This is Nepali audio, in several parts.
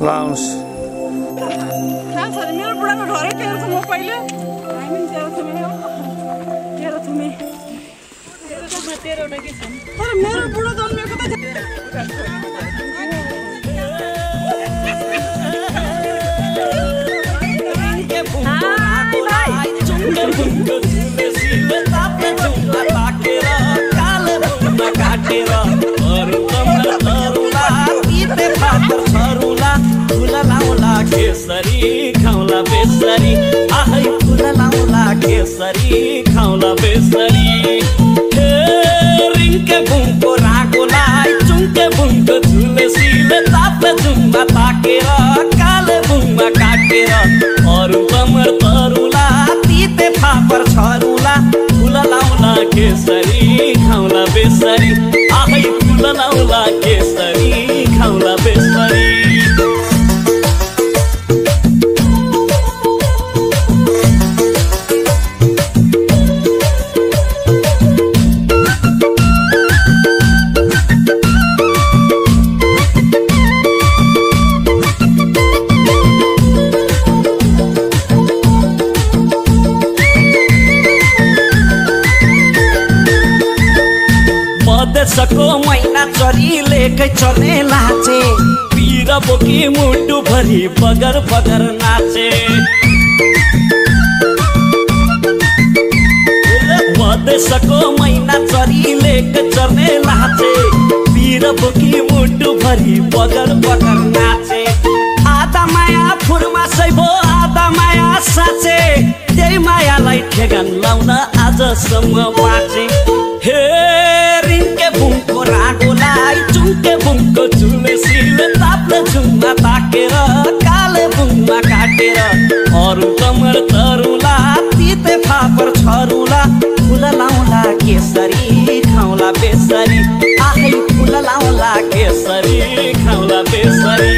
Lounge. मेरो बुढाको घरै तेरो छ म पहिले हामी तेरो छ तेरो न के छ तर मेरो बुढा जन्मेको त केसरी खाउला बेसरी आहै फुल लाउला केसरी खाउला बेसरी हे रिङ्के बुङको रागोलाई चुङ्के बुङको झुलेसीले ताप्ने जुम्बा ताकेर काले बुङमा काटेर अरू कमर तरुला तिते फापर छरुला फुल लाउला केसरी खाउला बेसरी आहै फुल लाउला केसरी खाउला बेसरी सको मैना चरीलेकै चर्ने लाचे पिर बोकी मुटु भरी बगर बगर नाचे मधेसको मैना चरीलेकै चर्ने लाचे पिर बोकी मुटु भरी बगर बगर नाचे आधा माया फुरमा सैबो आधा माया साँचे त्यही मायालाई ठेगान लाउन आजसम्म बाँचे हे रिङ्के बुङको रागोलाई चुङ्के बुङको झुलेसीले ताप्ने जुम्मा ताकेर काले बुङमा काटेर अरू कमर तरुला तिते फापर छरुला फुल लाउला केसरी खाउला बेसरी आहै फुल लाउला केसरी खाउला बेसरी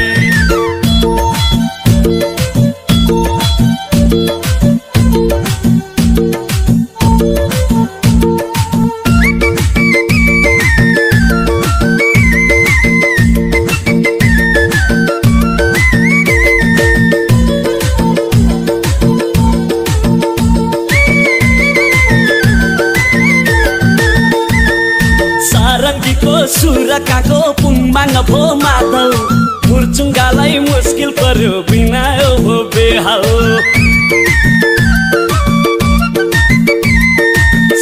सुरकाको पुङमाङ भो मादल मुर्चुङ्गालाई मुस्किल पर्यो बिना हो बेहाल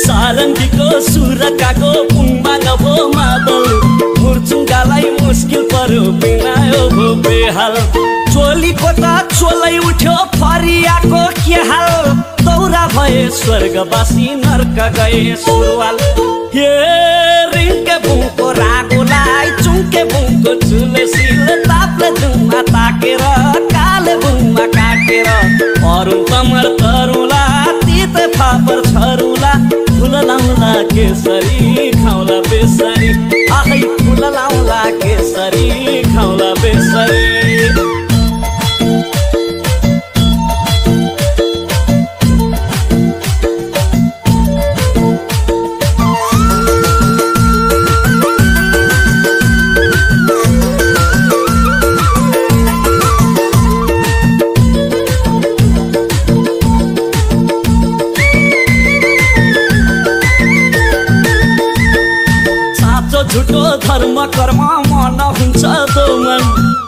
सारङ्गीको सुरकाको पुङमाङ भो मादल मुर्चुङ्गालाई मुस्किल पर्यो बिना हो बेहाल चोलीको त चोलै उठ्यो फरियाको के हाल दौरा भए स्वर्गवासी नर्क गए सुरुवाल हे रिङ्के बुङको रागोलाई चुङ्के बुङको झुलेसीले ताप्ने जुम्मा ताकेर काले बुङमा काटेर अरू कमर तरुला तिते फापर छरुला फुल लाउला केसरी खाउला बेसरी आहै फुल लाउला केसरी खाउला बेसरी झुटो धर्म कर्म मन हुन्छ तो मन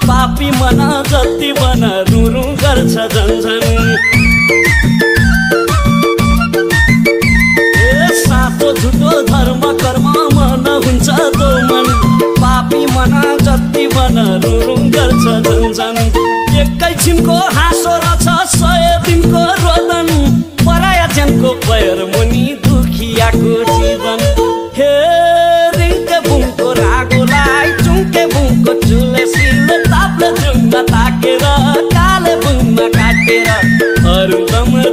पापी मन जति मन रुरु गर्छ झन्झन सातो झुटो धर्म कर्म मन हुन्छ तो मन पापी मन जति मन रुरु गर्छ झन्झन एकैछिनको हाँसो रहेछ 100 दिनको रोदन पराया ज्यानको पैर मुनि दुखियाको जीवन हे बुङको रागोलाई चुङ्के बुङको झुलेसीले ताप्ने जुम्मा ताकेर काले बुङमा काटेर अरू कमर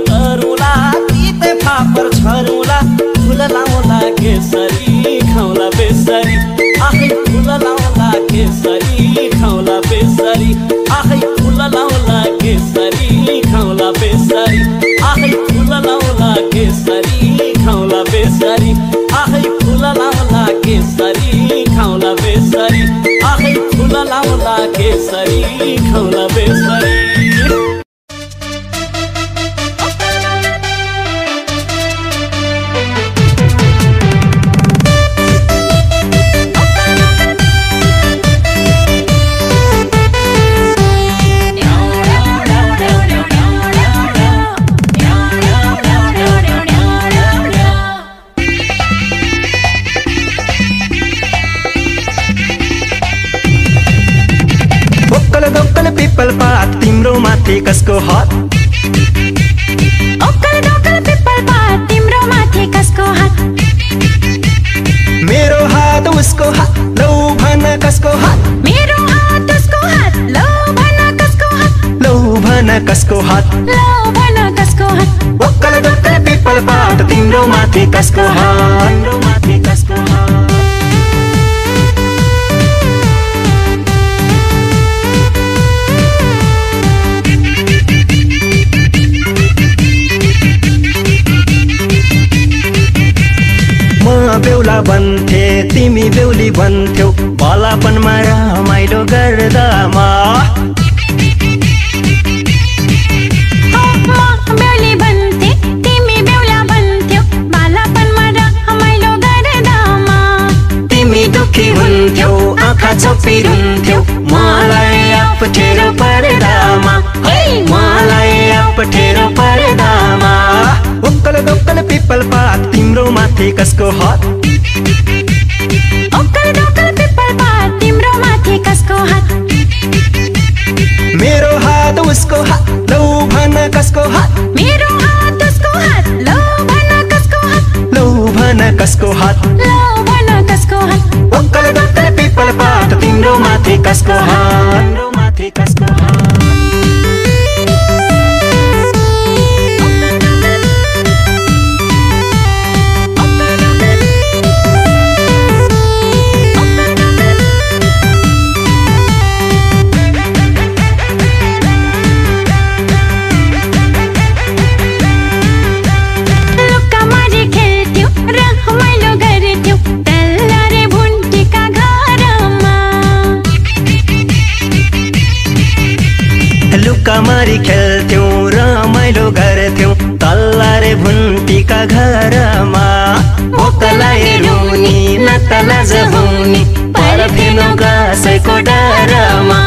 बेसरी खाउला बेसरी आखै फुल लाउला केसरी खाउला बेसरी आखै फुल लाउला केसरी खाउला बेसरी पिपल पात तिम्रो माथि कसको हात ओक्कल दोक्कल पिपल पात तिम्रो माथि कसको हात मेरो हात उसको हात लौ भन कसको हात मेरो हात उसको हात लौ भन कसको हात लौ भन कसको हात लौ भन कसको हात ओक्कल दोक्कल पिपल पात तिम्रो माथि कसको हात तिम्रो माथि कसको हात बेहुला भन्थे तिमी बेहुली भन्थ्यौ भलापनमा रमाइलो गर्दामा बेहुली भन्थे तिमी बेहुला भन्थ्यौ भलापनमा रमाइलो गर्दामा तिमी दुखी हुन्थ्यौ आँखा चपिरुन्थ्यौ मलाई अप्ठ्यारो पर्दामा मलाई अप्ठ्यारो पर्दामा ओक्कल दोक्कल पिपल पात तिम्रो माथि कसको हात ओक्कल दोक्कल पिपल पात तिम्रो माथि कसको हात मेरो हात उसको हात लौ भन कसको हात मेरो हात उसको हात लौ भन कसको हात लौ भन कसको हात लौ भन कसको हात ओक्कल दोक्कल पिपल पात तिम्रो माथि कसको हात तिम्रो माथि कसको हात लुकामारी खेल्थ्यौ रमाइलो गर्थ्यौ तल्लारे भुन्टीका घरमा भोकलाई रुनी नतला जहुनी पर्थिनु कसैको डरमा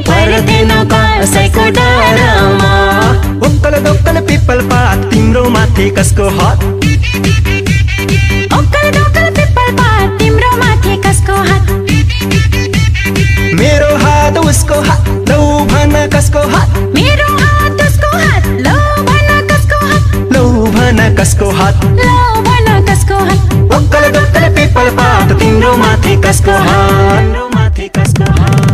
पर्थिनु कसैको डरमा ओक्कल दोक्कल पिपल पात तिम्रो माथि कसको हात ओक्कल दोक्कल पिपल पात तिम्रो माथि कसको हात मेरो हात उसको हात लौ भन कसको हात मेरो हात उसको हात लौ भन कसको हात लौ भन कसको हात लौ भन कसको हात ओक्कल दोक्कल पिपल पात तिम्रो माथि कसको हात तिम्रो माथि कसको हात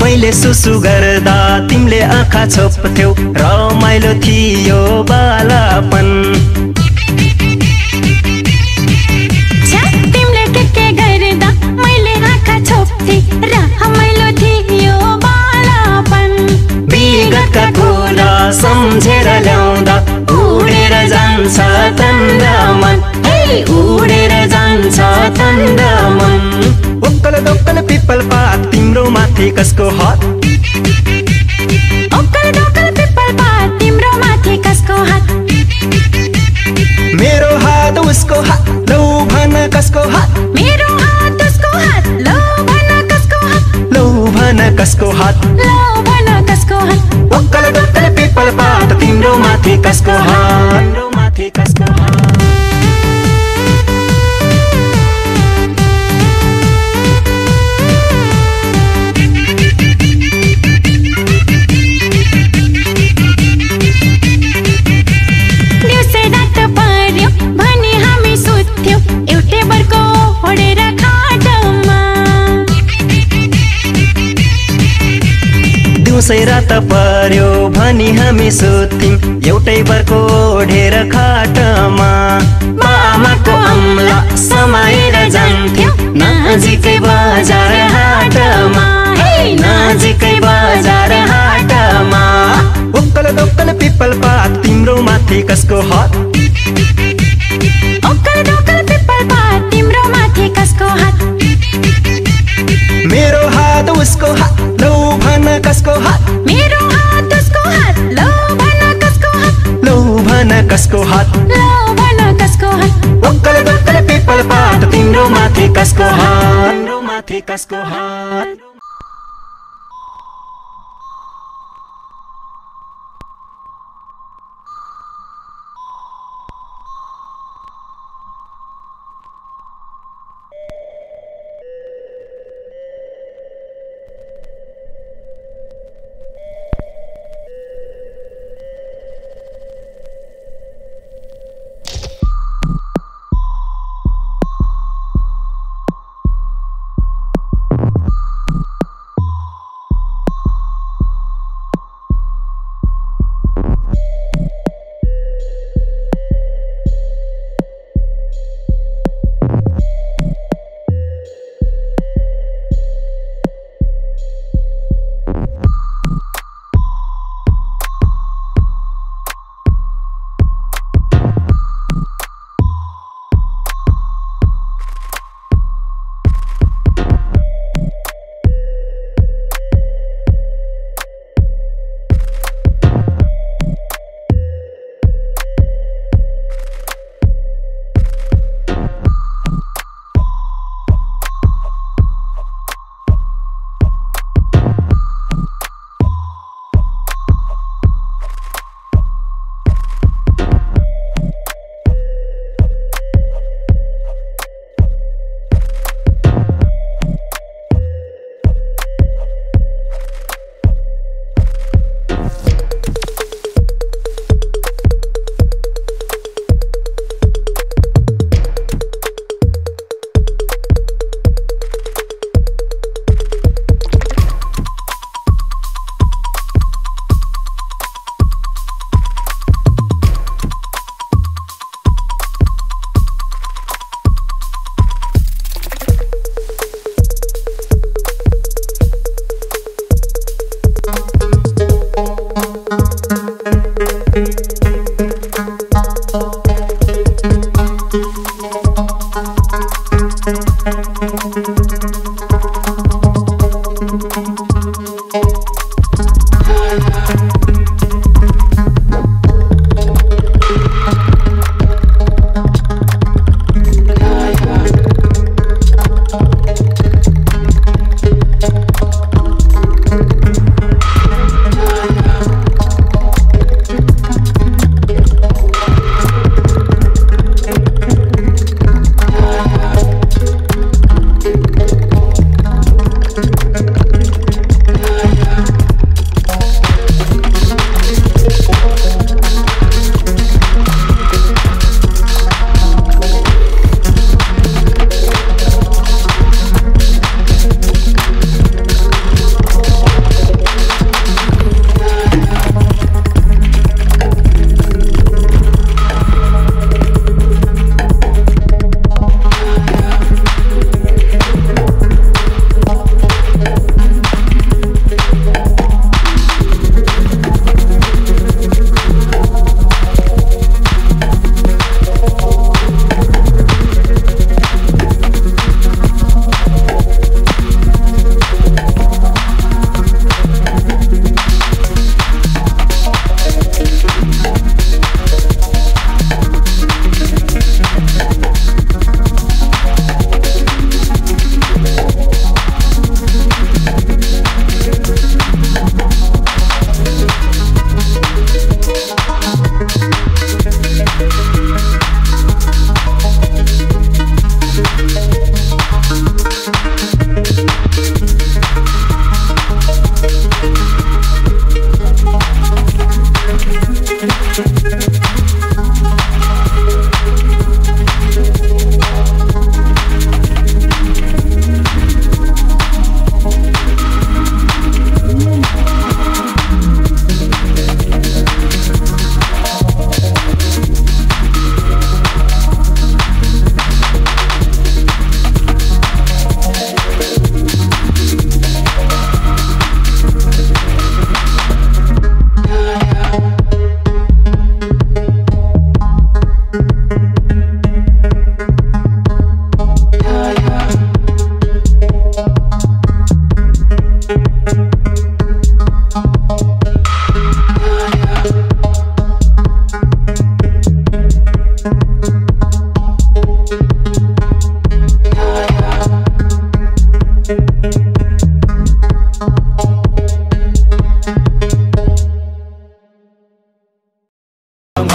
मैले सुसु गर्दा तिमीले आँखा छोप्थ्यौ रमाइलो थियो बालापन तिमीले के गर्दा मैले आँखा छोप्थे रमाइलो थियो बालापन विगतका कुरा सम्झेर ल्याउँदा उडेर जान्छ तन्दामन उडेर जान्छ तन्दामन ओक्कल दोक्कल पिपल पात तिम्रो माथि कसको हात ओक्कल दोक्कल पिपल पात तिम्रो माथि कसको हात मेरो हात उसको हात लौ भन कसको हात मेरो हात उसको हात लौ भन कसको हात लौ भन कसको हात लौ भन कसको हात ओक्कल दोक्कल पिपल पात तिम्रो माथि कसको हात तिम्रो माथि कसको हात दिउँसै रात पर्यो भनी हामी सुत्थ्यौं एउटै बरको ढेर खाटमा आमाको अम्ला समाएर जान्थ्यौं नजिकै बजार हाटमा नजिकै बजार हाटमा उक्कल दोक्कल पिपल पात तिम्रो माथि कसको हात ओक्कल दोक्कल पिपल पात तिम्रो माथि कसको हात मेरो हात उसको हात लौ भन कसको हात मेरो हात उसको हात लौ भन कसको हात लौ भन कसको हात लौ भन कसको हात उक्कल दोक्कल पिपल पात तिम्रो माथि कसको हात तिम्रो माथि कसको हात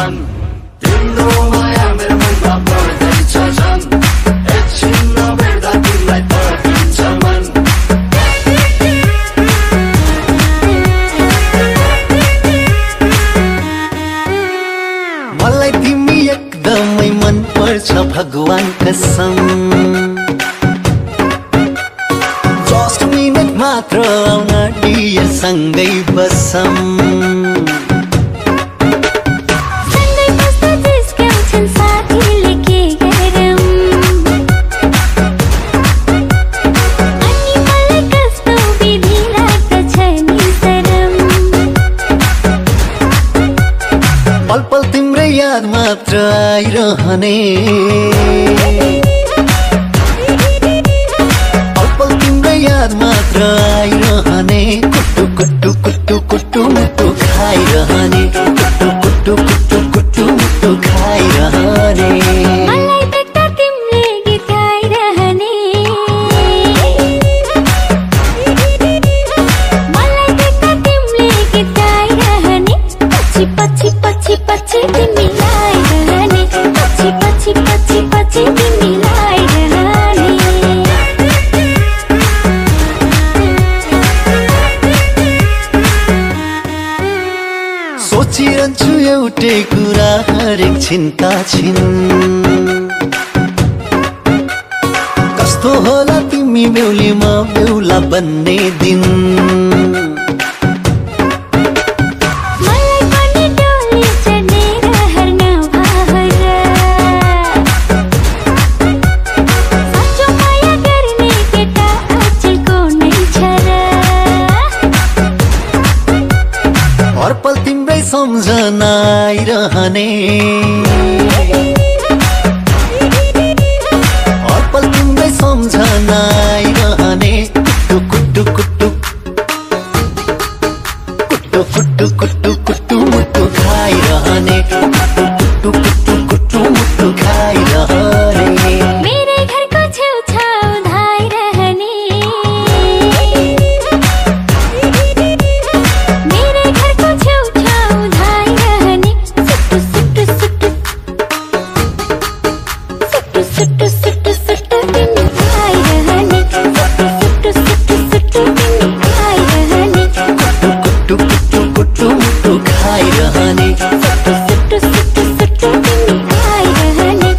मन तिम्रो माया मेरो मनमा बढ्दैछ झन् एकछिन नभेट्दा तिमीलाई पर्खिन्छ मन मलाई तिमी एकदमै मन पर्छ भगवान कसम जस्ट मिनट मात्र आउन डियर सँगै बसम सँगै बस्दा जिस्काउँछन् साथीले के गरौँ अनि मलाई कस्तो विधि लाग्दछ नि शरम पल पल तिम्रै याद मात्र आइरहने पल पल तिम्रै याद मात्र आइरहने कुट्टु कुट्टु कुट्टु कुट्टु मुटु खाइरहने कुट्टु कुट्टु कुट्टु कुट्टु मुटु खाइरहने मलाई देख्दा तिमीले गीत गाइरहने मलाई देख्दा तिमीले गीत गाइरहने पछि पछि पछि पछि तिमी आइरहने पछि पछि पछि पछि तिमी आइरहने सोचिरहन्छु एउटै कुरा हरेक छिनका छिन कस्तो होला तिमी बेहुलीमा बेहुला बन्ने दिन मलाई पनि डोली चढ्ने रहर नभएर साँचो माया गर्ने केटा अचेलको नै छ र हर पल तिम्रै सम्झना आइरहने हर पल तिम्रै सम्झना आइरहने कुट्टु कुट्टु कुट्टु कुट्टु कुट्टु कुट्टु मुटु खाइरहने कुट्टु कुट्टु कुट्टु मुटु खाइरहने मेरै घरको छेउछाउ धाइरहने मेरै घरको छेउछाउ धाइरहने सुट्टु सुट्टु सुट्टु सुट्टु सुट्टु सुट्टु सुट्टु तिमी आइरहने सुट्टु सुट्टु सुट्टु सुट्टु तिमी आइरहने कुट्टु कुट्टु कुट्टु मुटु खाइरहने सुट्टु सुट्टु सुट्टु सुट्टु तिमी आइरहने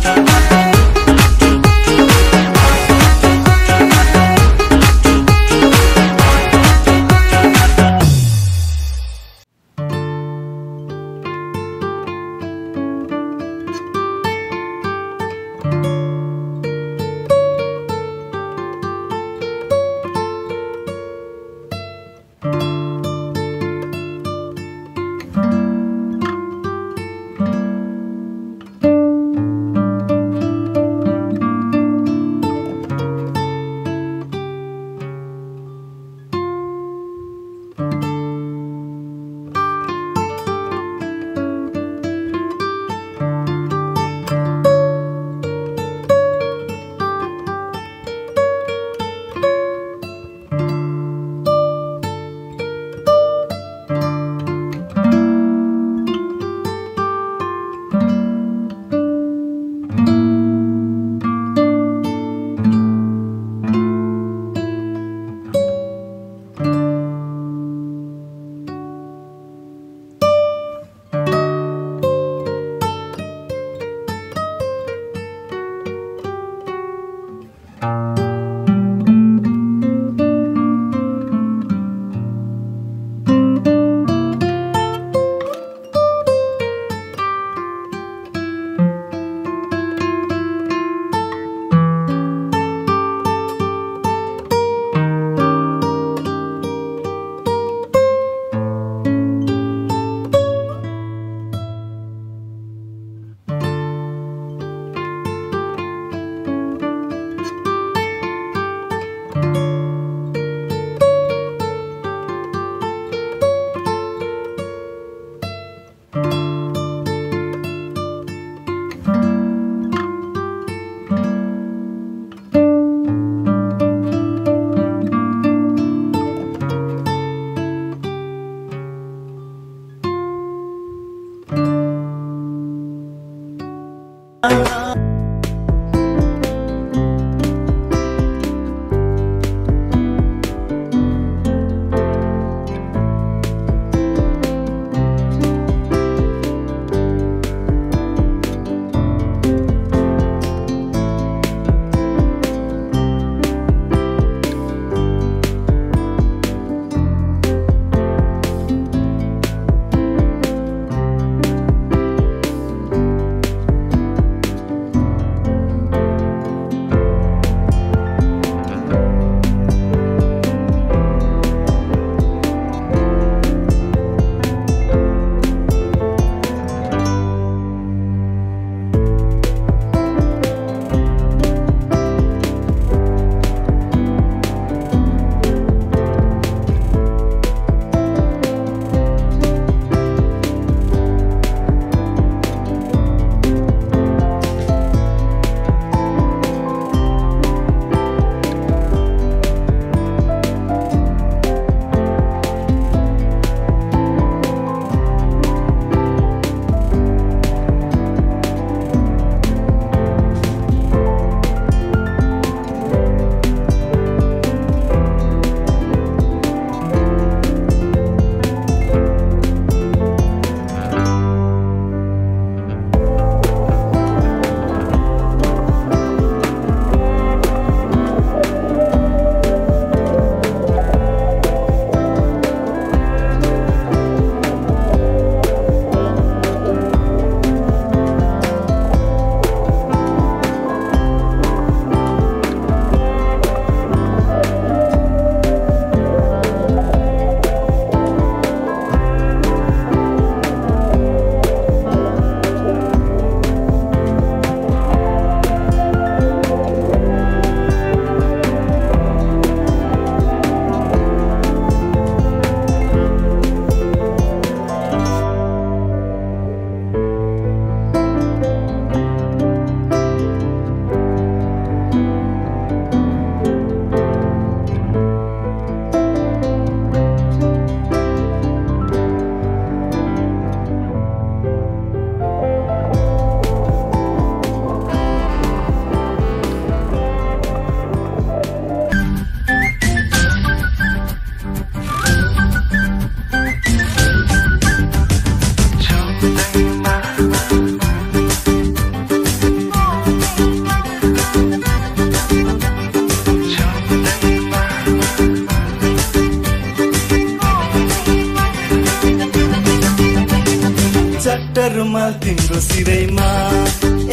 चट्टरमा तिम्रो सिरैमा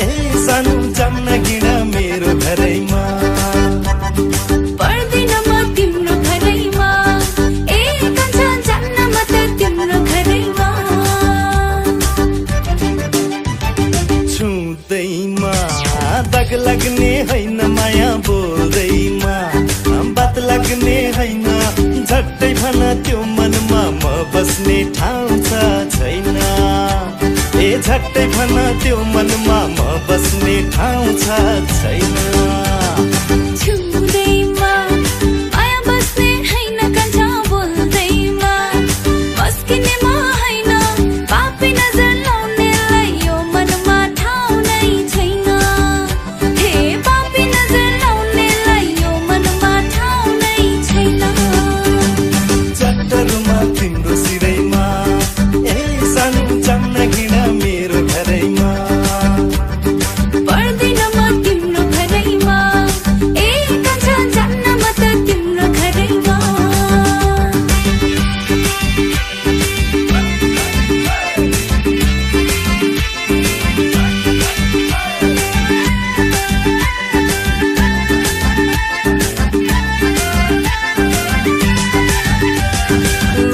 ए सानो जान्न घिडा मेरो घरैमा पर्दिन म तिम्रो घरैमा ए कान्छा जान्न म त तिम्रो घरैमा छुँदैमा दाग लाग्ने होइन माया बोल्दैमा बात लाग्ने होइन झट्टै भन त्यो मनमा म बस्ने ठाउँ छ छैन ए झट्टै भन त्यो मनमा म बस्ने ठाउँ छ छैन छुँदैमा माया बस्ने हैन कान्छा बोल्दैमा मस्किनेमा हैन पापी नजर लाउनेलाई यो मनमा ठाउँ नै छैन हे पापी नजर लाउनेलाई यो मनमा ठाउँ नै छैन चट्टरमा तिम्रो सिरैमा ए सानो जान्न घिडा मेरो घरैमा पर्दिन म तिम्रो घरैमा ए कान्छा जान्न म त तिम्रो घरैमा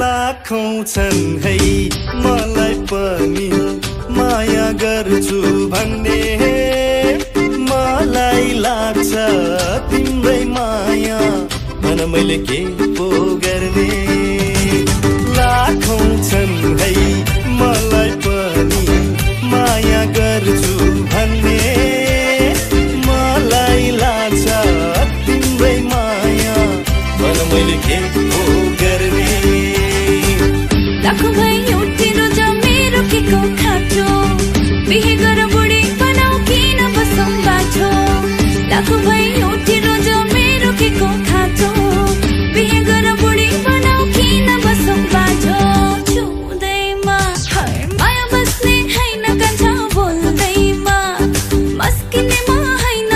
लाखौं छन् है मलाई पनि माया गर्छु भन्ने मलाई लाग्छ तिम्रै माया भन मैले के पो गर्ने लाखौं छन् है मलाई पनि माया गर्छु भन्ने मलाई लाग्छ तिम्रै माया भन मैले के पो गर्ने लाखौं भयो तिरो जा मेरो के को खाटो बिहे गर बुढी बनाऊ किन बसौँ बाटो लाखौं भयो तिरो जा मेरो के को खाटो बिहे गर बुढी बनाऊ किन बसौँ बाटो छुँदैमा माया बस्ने हैन कान्छा बोल्दैमा मस्किनेमा हैन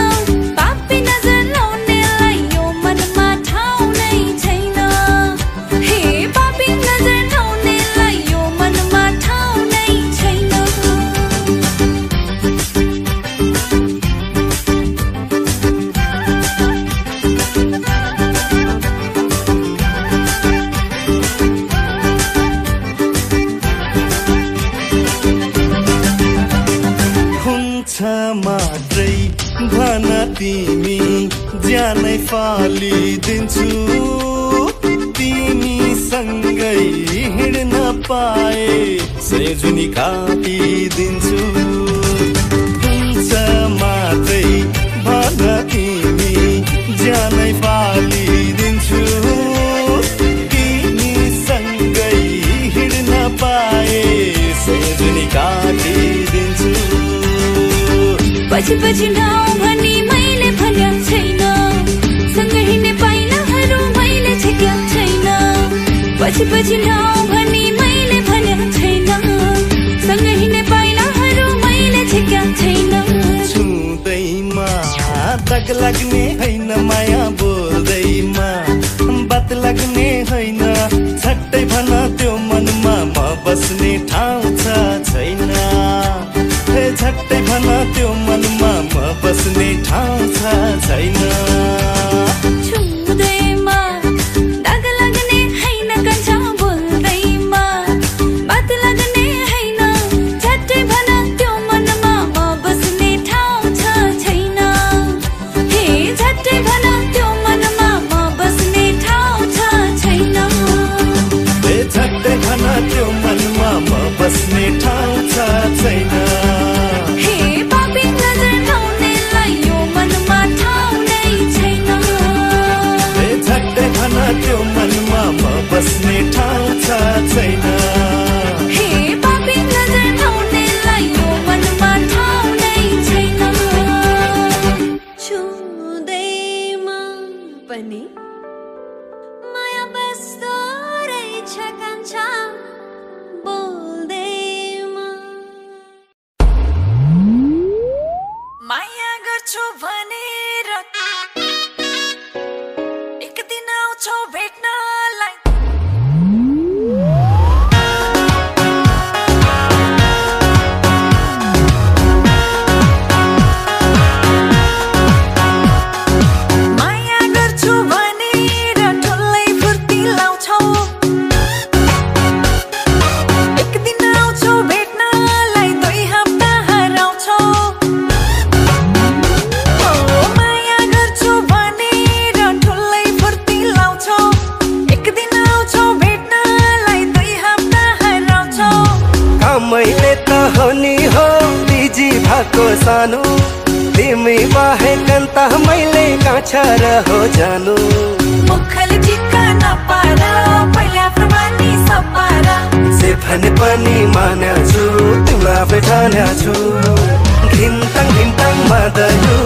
पापी नजर लाउनेलाई यो मनमा ठाउँ नै छैन हे पापी नजर लाउनेलाई यो मनमा ठाउँ नै छैन हुन्छ मात्रै भन तिमी ज्यानै फालिदिन्छु तिमीसँगै हिँड्न पाए सयजुनी काटिदिन्छु हुन्छ मात्रै भन तिमी ज्यानै फालिदिन्छु तिमीसँगै हिँड्न पाए सयजुनी काटिदिन्छु पछि पछि नाउँ भनी मैले भन्या छैन सँगै हिँड्ने पाइलाहरू मैले छेक्या छैन पछि पछि नाउँ भनी मैले भन्या छैन सँगै हिँड्ने पाइलाहरू मैले छेक्या छैन छुँदैमा दाग लाग्ने होइन माया बोल्दैमा बात लाग्ने होइन झट्टै भन त्यो मनमा म बस्ने ठाउँ छ छैन हे झट्टै भन त्यो मनमा म बस्ने ठाउँ छ छैन छुँदैमा दाग लाग्ने हैन कान्छा बोल्दैमा बात लाग्ने हैन झट्टै भन त्यो मनमा म बस्ने ठाउँ छ छैन हे झट्टै भन त्यो मनमा म बस्ने ठाउँ छ छैन हे झट्टै भन त्यो मनमा म बस्ने ठाउँ छ छैन हे पापी नजर लाउनेलाई यो मनमा ठाउँ नै छैन हे झट्टै भन त्यो मनमा म बस्ने ठाउँ छ छैन हे पापी नजर लाउनेलाई यो मनमा ठाउँ नै छैन छुँदैमा पनि माया बस्दो रहेछ कान्छा भएको सानो तिमी बाहेक अन्त मैले काछा रहो जानु मुखल टिक्का नपारा पहिला प्रमाणी सपारा जे भने पनि मान्या छु तिमीलाई आफै ठान्या छु घिन्तङ घिन्तङ मादलु